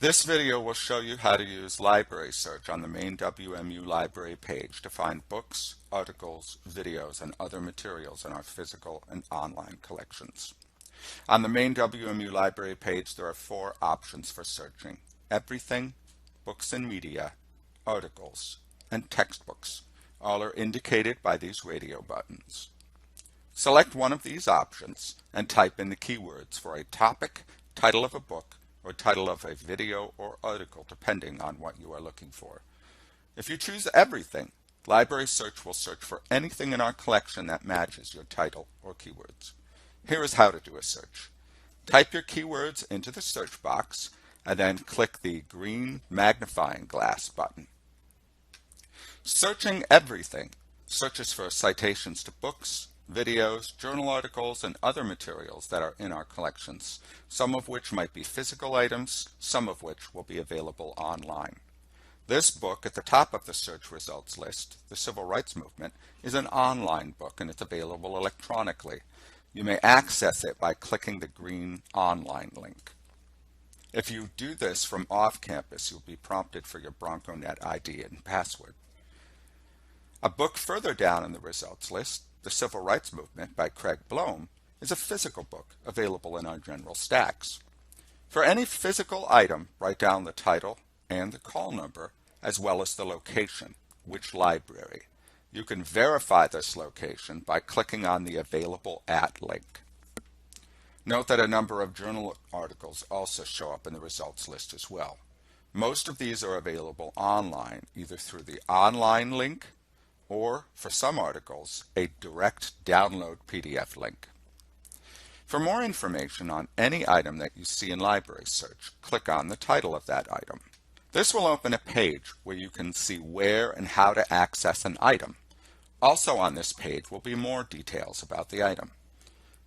This video will show you how to use library search on the main WMU library page to find books, articles, videos, and other materials in our physical and online collections. On the main WMU library page, there are 4 options for searching: everything, books and media, articles, and textbooks. All are indicated by these radio buttons. Select one of these options and type in the keywords for a topic, title of a book, or title of a video or article, depending on what you are looking for. If you choose everything, Library Search will search for anything in our collection that matches your title or keywords. Here is how to do a search. Type your keywords into the search box and then click the green magnifying glass button. Searching everything searches for citations to books, videos, journal articles, and other materials that are in our collections, some of which might be physical items, some of which will be available online. This book at the top of the search results list, The Civil Rights Movement, is an online book and it's available electronically. You may access it by clicking the green online link. If you do this from off campus, you'll be prompted for your BroncoNet ID and password. A book further down in the results list, The Civil Rights Movement by Craig Blome, is a physical book available in our general stacks. For any physical item, write down the title and the call number, as well as the location, which library. You can verify this location by clicking on the Available At link. Note that a number of journal articles also show up in the results list as well. Most of these are available online, either through the online link or, for some articles, a direct download PDF link. For more information on any item that you see in Library Search, click on the title of that item. This will open a page where you can see where and how to access an item. Also on this page will be more details about the item.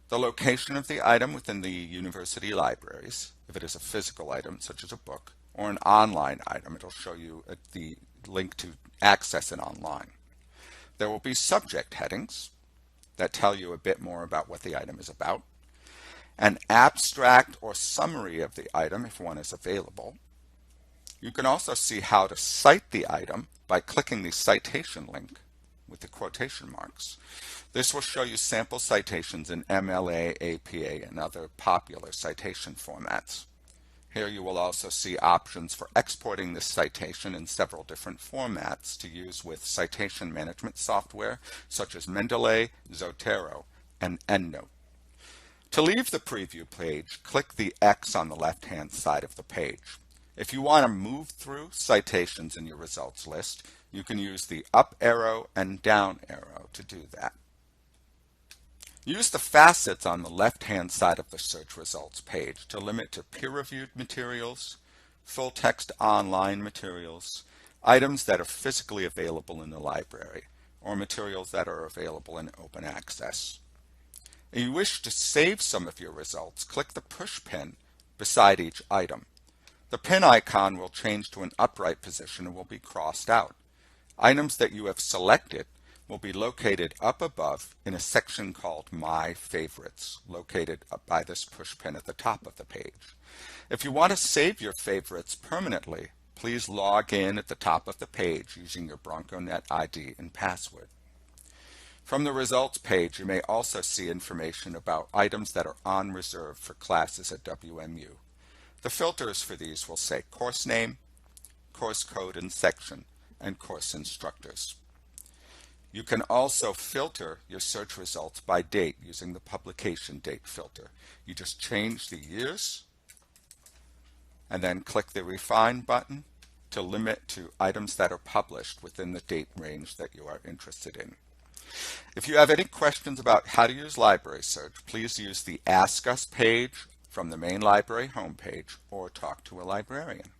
The location of the item within the university libraries, if it is a physical item such as a book, or an online item, it'll show you the link to access it online. There will be subject headings that tell you a bit more about what the item is about, an abstract or summary of the item if one is available. You can also see how to cite the item by clicking the citation link with the quotation marks. This will show you sample citations in MLA, APA, and other popular citation formats. Here you will also see options for exporting this citation in several different formats to use with citation management software such as Mendeley, Zotero, and EndNote. To leave the preview page, click the X on the left-hand side of the page. If you want to move through citations in your results list, you can use the up arrow and down arrow to do that. Use the facets on the left-hand side of the search results page to limit to peer-reviewed materials, full-text online materials, items that are physically available in the library, or materials that are available in open access. If you wish to save some of your results, click the push pin beside each item. The pin icon will change to an upright position and will be crossed out. Items that you have selected will be located up above in a section called My Favorites, located up by this push pin at the top of the page. If you want to save your favorites permanently, please log in at the top of the page using your BroncoNet ID and password. From the results page, you may also see information about items that are on reserve for classes at WMU. The filters for these will say course name, course code and section, and course instructors. You can also filter your search results by date using the publication date filter. You just change the years and then click the Refine button to limit to items that are published within the date range that you are interested in. If you have any questions about how to use Library Search, please use the Ask Us page from the main library homepage or talk to a librarian.